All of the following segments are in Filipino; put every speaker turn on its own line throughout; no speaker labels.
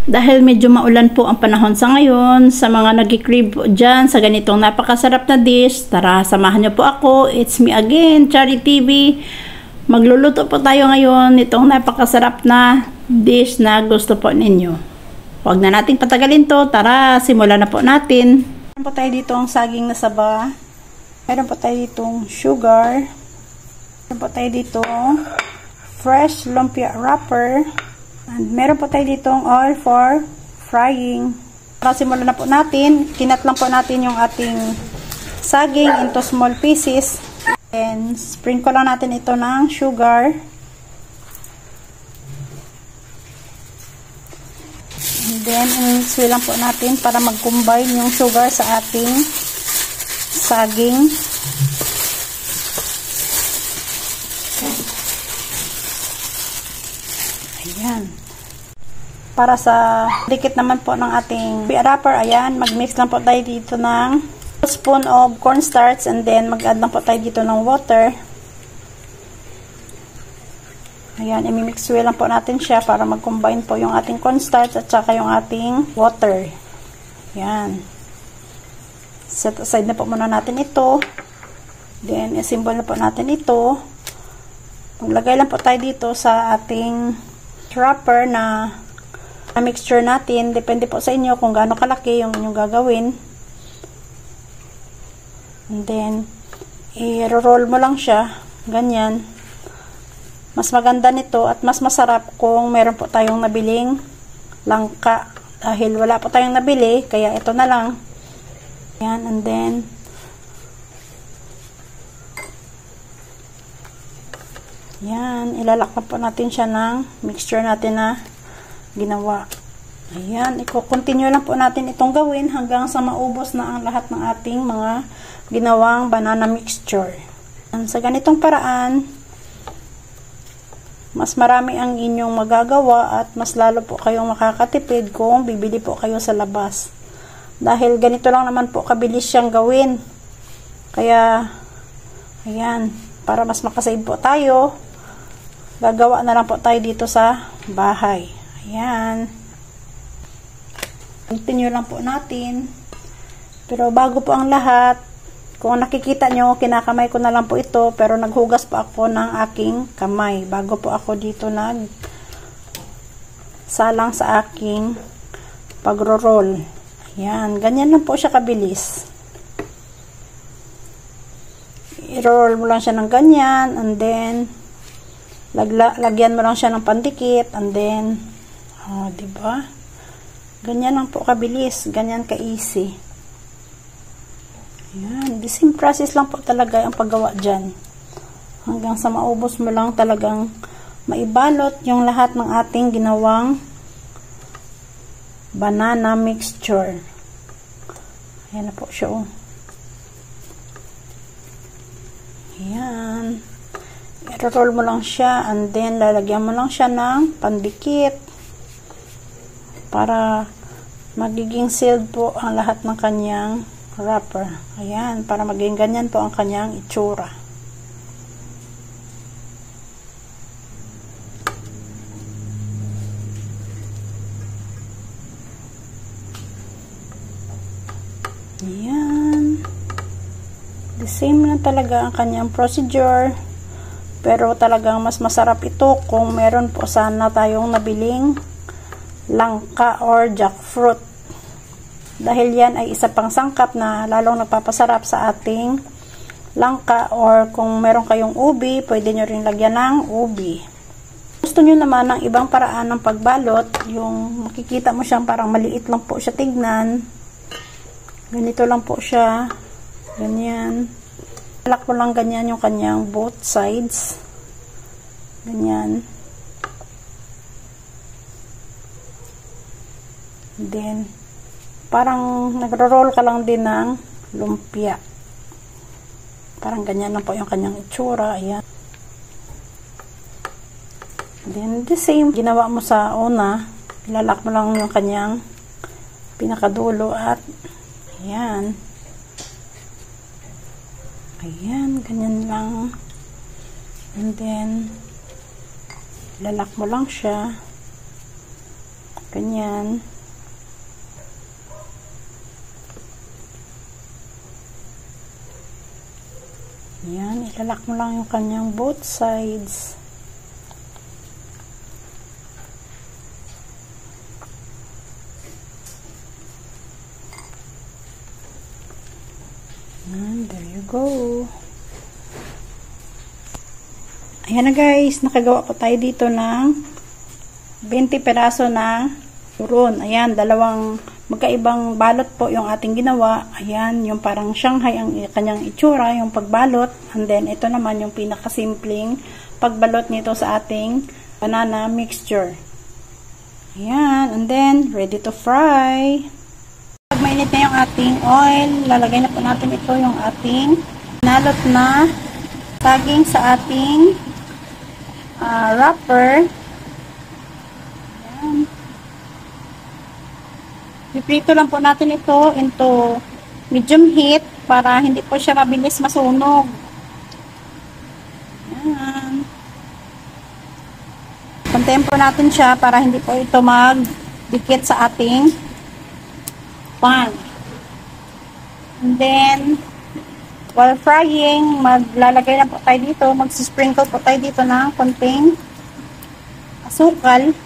Dahil medyo maulan po ang panahon sa ngayon, sa mga nag-crave po dyan sa ganitong napakasarap na dish, tara samahan niyo po ako. It's me again, Chari TV. Magluluto po tayo ngayon nitong napakasarap na dish na gusto po ninyo. Huwag na nating patagalin to, tara simulan na po natin. Meron po tayo ditong saging na saba, meron po tayo ditong sugar, meron po tayo ditong fresh lumpia wrapper, and meron po tayo ditong oil for frying. Para simulan na po natin, kinat lang po natin yung ating saging into small pieces. And sprinkle lang natin ito ng sugar. And then, i-mix lang po natin para mag-combine yung sugar sa ating saging. Ayan. Para sa dikit naman po ng ating wrapper, ayan, mag-mix lang po tayo dito ng spoon of cornstarch and then mag-add lang po tayo dito ng water. Ayan, i-mix lang po natin siya para mag-combine po yung ating cornstarch at saka yung ating water. Ayan. Set aside na po muna natin ito. Then, i-assemble na po natin ito. Maglagay lang po tayo dito sa ating wrapper na mixture natin. Depende po sa inyo kung gaano kalaki yung inyong gagawin. And then, i-roll mo lang siya. Ganyan. Mas maganda nito at mas masarap kung meron po tayong nabiling langka. Dahil wala po tayong nabili, kaya ito na lang. Yan, and then, yan, ilalak na po natin siya ng mixture natin na ginawa. Ayan, i-continue lang po natin itong gawin hanggang sa maubos na ang lahat ng ating mga ginawang banana mixture. Sa ganitong paraan, mas marami ang inyong magagawa at mas lalo po kayong makakatipid kung bibili po kayo sa labas. Dahil ganito lang naman po kabilis siyang gawin. Kaya, ayan, para mas makasave po tayo, gagawa na lang po tayo dito sa bahay. Ayan. Continue lang po natin. Pero bago po ang lahat, kung nakikita nyo, kinakamay ko na lang po ito, pero naghugas po ako ng aking kamay. Bago po ako dito salang sa aking pagro-roll. Ayan. Ganyan lang po siya kabilis. I-roll mo lang siya ng ganyan, and then, lagyan mo lang siya ng pandikit, and then, diba? Ganyan lang po kabilis, ganyan ka-easy. Ayan, the same process lang po talaga ang paggawa dyan. Hanggang sa maubos mo lang talagang maibalot yung lahat ng ating ginawang banana mixture. Ayan na po siya, oh. Ayan. I-roll mo lang siya and then lalagyan mo lang siya ng pandikit para magiging sealed po ang lahat ng kanyang wrapper. Ayan, para maging ganyan po ang kanyang itsura. Ayan. The same na talaga ang kanyang procedure. Pero talagang mas masarap ito kung meron po sana tayong nabiling langka or jackfruit. Dahil yan ay isa pang sangkap na lalong nagpapasarap sa ating langka, or kung meron kayong ubi, pwede nyo rin lagyan ng ubi. Gusto nyo naman ng ibang paraan ng pagbalot, yung makikita mo siyang parang maliit lang po siya tignan. Ganito lang po siya. Ganyan. Lock mo lang ganyan yung kanyang both sides. Ganyan. Then, parang nagro-roll ka lang din ng lumpia. Parang ganyan lang po yung kanyang itsura. Ayan. Then, the same. Ginawa mo sa una. Ilalak mo lang yung kanyang pinakadulo at ayan. Ayan, ganyan lang. And then, lalak mo lang siya. Ganyan. Yan, ilalak mo lang yung kanyang both sides. And there you go. Ayan na guys, nakagawa po tayo dito ng 20 peraso na turon. Ayan, dalawang magkaibang balot po yung ating ginawa. Ayan, yung parang Shanghai ang kanyang itsura, yung pagbalot. And then, ito naman yung pinakasimpleng pagbalot nito sa ating banana mixture. Ayan, and then, ready to fry. Pag mainit na yung ating oil, lalagay na po natin ito yung ating nalot na saging sa ating wrapper. Ayan. Iprito lang po natin ito into medium heat para hindi po siya mabilis masunog. Ayan. Pantayin po natin siya para hindi po ito magdikit sa ating pan. And then, while frying, maglalagay na po tayo dito, magsisprinkle po tayo dito ng konting asukal.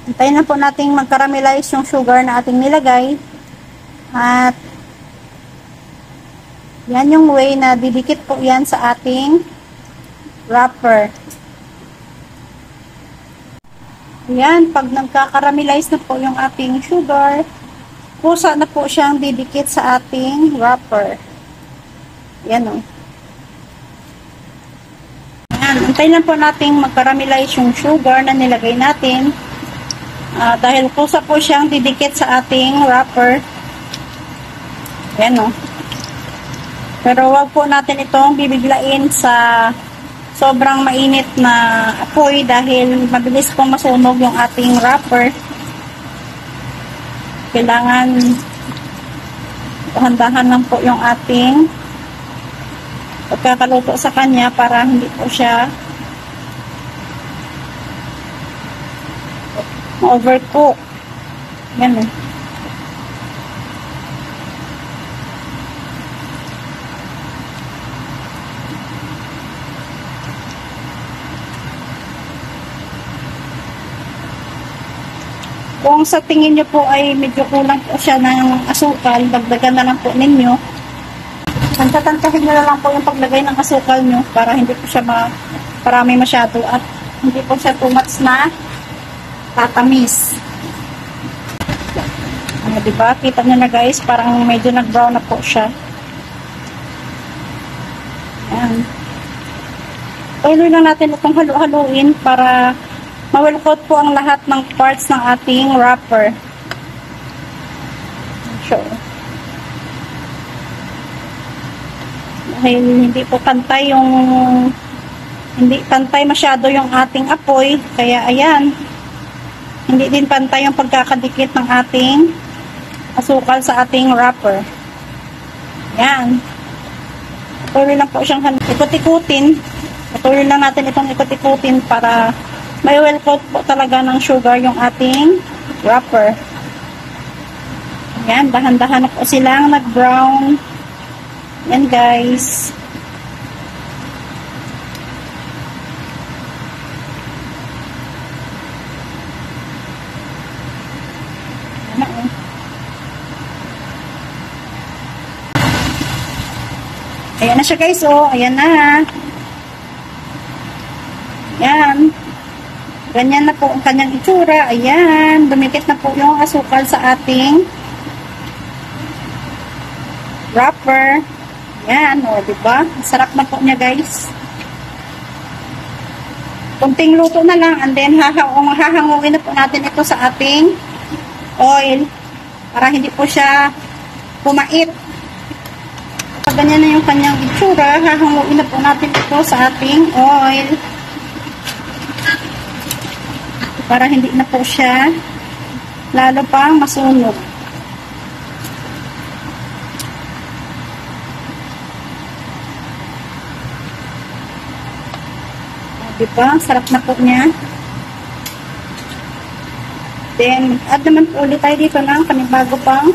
Antayin na po nating mag-caramelize yung sugar na ating nilagay. At yan yung way na didikit po yan sa ating wrapper. Yan, pag nagka-caramelize na po yung ating sugar, kusa na po siyang didikit sa ating wrapper. Yan o. Yan, antayin lang po nating mag-caramelize yung sugar na nilagay natin. Dahil kusa po siyang didikit sa ating wrapper. Ayan o. Pero wag po natin itong bibiglain sa sobrang mainit na apoy dahil mabilis pong masunog yung ating wrapper. Kailangan dahan-dahan lang po yung ating pagkakaluto sa kanya para hindi po siya overcook. Yan eh. Kung sa tingin nyo po ay medyo kulang po siya ng asukal, dagdagan na lang po ninyo. Tantahin nyo na lang po yung paglagay ng asukal nyo para hindi po siya parami masyado at hindi po siya too much na tatamis. Diba? Kita nyo na guys, parang medyo nag-brown na po siya. Ayan. Tuloy lang natin itong halu-haluin para mawelcoat po ang lahat ng parts ng ating wrapper. Sure. Dahil hindi po pantay hindi pantay masyado yung ating apoy, kaya ayan. Hindi din pantay yung pagkakadikit ng ating asukal sa ating wrapper. Yan. Patuloy lang po siyang ikot-ikutin. Patuloy lang natin itong ikot-ikutin para may well coat po talaga ng sugar yung ating wrapper. Yan. Dahan-dahan na po silang nag-brown. Yan guys. Ayan na siya guys, oh. Ayan na. Ayan. Ganyan na po ang kanyang itsura. Ayan. Dumikit na po yung asukal sa ating wrapper. Ayan, oh, diba? Sarap na po niya guys. Kunting luto na lang and then hahangungin na po natin ito sa ating oil para hindi po siya pumait. Pag ganyan na yung kanyang itsura, hahanguin na po natin ito sa ating oil para hindi na po siya lalo pang masunog. Diba? Sarap na po niya. Then, add naman po ulit tayo dito ng panibago pang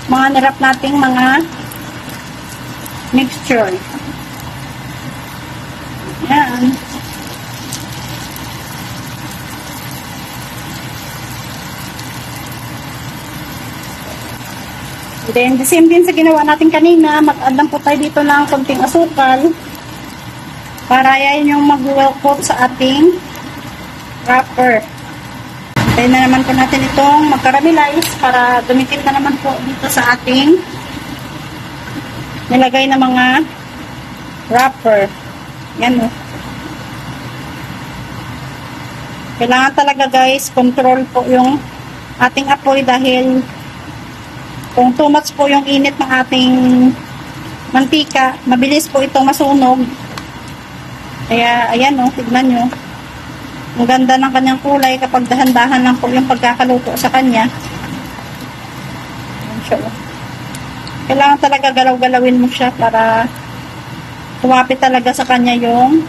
mga nirap nating mga mixture. Yan. Then, the same din sa ginawa natin kanina, mag-add lang po tayo dito ng konting asukal para yan yung mag-well-coat sa ating wrapper. Then na naman po natin itong mag-caramelize para dumikit na naman po dito sa ating nilagay na mga wrapper. Yan o. Kailangan talaga guys, control po yung ating apoy dahil kung too much po yung init ng ating mantika, mabilis po itong masunog. Kaya, ayan o, tignan nyo. Ang ganda ng kanyang kulay kapag dahan-dahan lang po yung pagkakaluto sa kanya. Kailangan talaga galaw-galawin mo siya para tumapit talaga sa kanya yung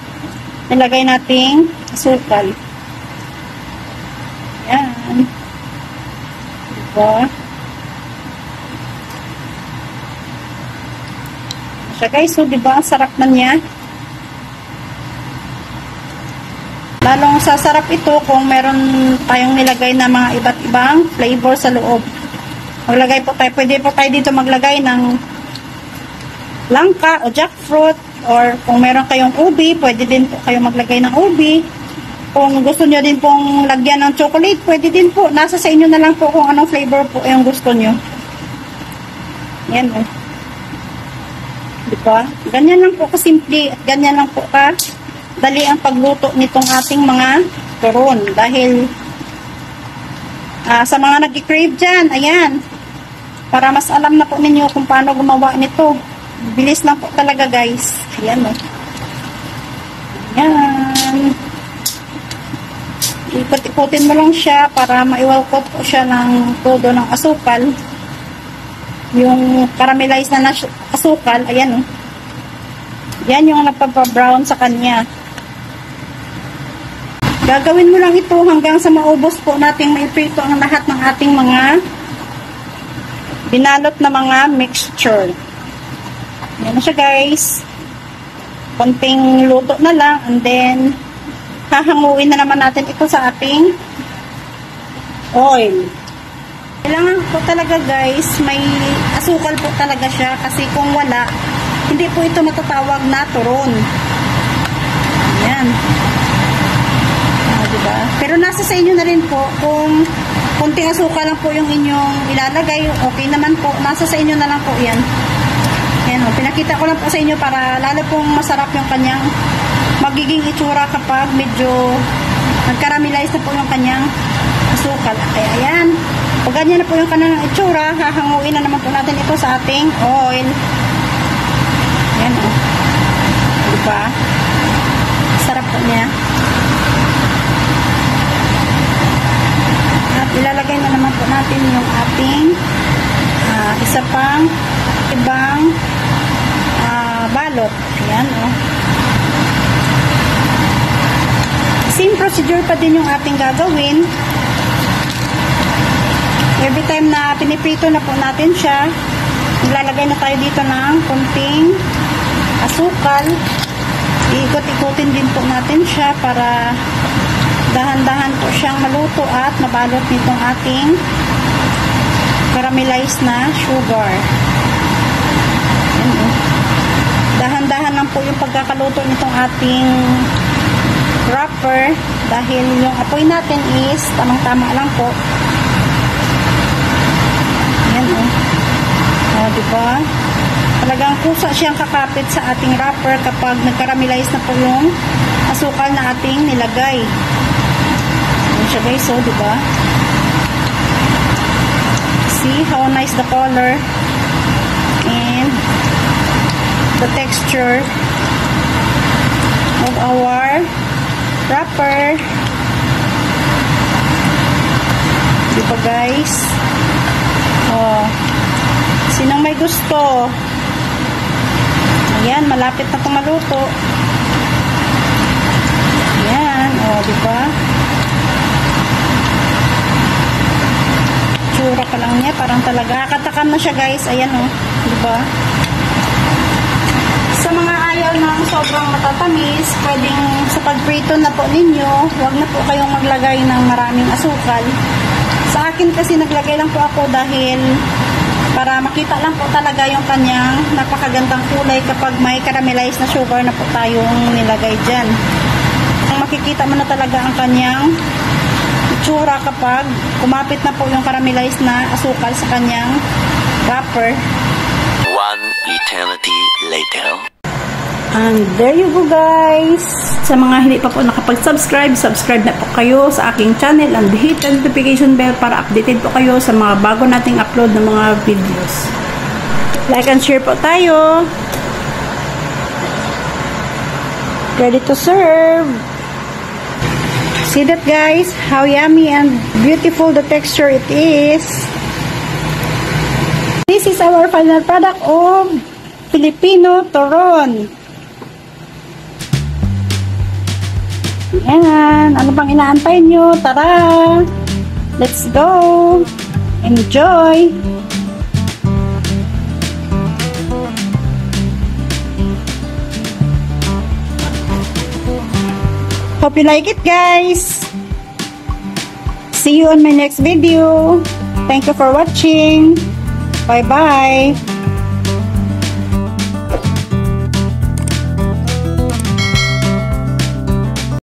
nilagay nating asukal. Ayan. Diba? Siya guys, so diba, sarap na niya. Lalong sasarap ito kung meron tayong nilagay na mga iba't ibang flavor sa loob. Maglagay po tayo, pwede po tayo dito maglagay ng langka o jackfruit, or kung meron kayong ubi, pwede din po kayo maglagay ng ubi. Kung gusto nyo din pong lagyan ng chocolate, pwede din po. Nasa sa inyo na lang po kung anong flavor po yung gusto nyo. Yan o. Diba? Ganyan lang po kasimple at ganyan lang po dali ang pagluto nitong ating mga turon. Dahil sa mga nag-crave dyan, ayan, para mas alam na po ninyo kung paano gumawa nito. Bilis lang po talaga guys. Ayan o. Ayan. Ikot-ikutin mo lang siya para maiwalkot po siya ng todo ng asukal. Yung caramelized na asukal, ayan o. Yan yung nagpapa-brown sa kanya. Gagawin mo lang ito hanggang sa maubos po nating maiprito ang lahat ng ating mga binalot na mga mixture. Yan na siya guys. Konting luto na lang and then hahanguin na naman natin ito sa ating oil. Kailangan po talaga guys, may asukal po talaga siya kasi kung wala, hindi po ito matatawag na turon. Ayan. Diba? Pero nasa sa inyo na rin po kung konting asukal lang po yung inyong ilalagay, okay naman po. Nasa sa inyo na lang po yan. Ayan o, pinakita ko lang po sa inyo para lalo pong masarap yung kanyang magiging itsura kapag medyo nag-caramelize na po yung kanyang asukal. Kaya ayan. Pag ganyan na po yung kanyang itsura, hahanguin na naman po natin ito sa ating oil. Ayan o. Diba? Sarap po niya. At ilalagay na naman po natin yung ating isa pang ibang balot. Ayan o. Same procedure pa din yung ating gagawin. Every time na piniprito na po natin siya, ilalagay na tayo dito ng konting asukal. Iikot-ikutin din po natin siya para dahan-dahan po siyang maluto at mabalot nitong ating caramelized na sugar. Dahan-dahan lang po yung pagkakaluto nitong ating wrapper dahil yung apoy natin is tamang-tama lang po. Ayan o. Diba? Talagang kusa siyang kakapit sa ating wrapper kapag nag-caramelize na po yung asukal na ating nilagay. Ayan siya guys, o, diba? See how nice the color and the texture of our wrapper. Diba guys? Oh. Sinong may gusto? Ayan, malapit na itong maluto. di ba? Tsura pa lang niya, parang talaga kakatakam na siya, guys. Ayan, oh, di ba? Sa mga ayaw ng sobrang matatamis, pwedeng sa pagprito na po ninyo, huwag na po kayong maglagay ng maraming asukal. Sa akin kasi naglagay lang po ako dahil para makita lang po talaga yung kanyang napakagandang kulay kapag may caramelized na sugar na po tayong nilagay dyan. Makikita mo na talaga ang kanyang itsura kapag kumapit na po yung caramelized na asukal sa kanyang wrapper.
One eternity later.
And there you go, guys. Sa mga hindi pa po nakapag-subscribe, subscribe na po kayo sa aking channel and hit the notification bell para updated po kayo sa mga bago nating upload ng mga videos. Like and share po tayo. Ready to serve. See that, guys? How yummy and beautiful the texture it is. This is our final product of Filipino Turon. Yan. Ano pang inaantay nyo? Tara! Let's go! Enjoy! Hope you like it, guys! See you on my next video. Thank you for watching. Bye-bye!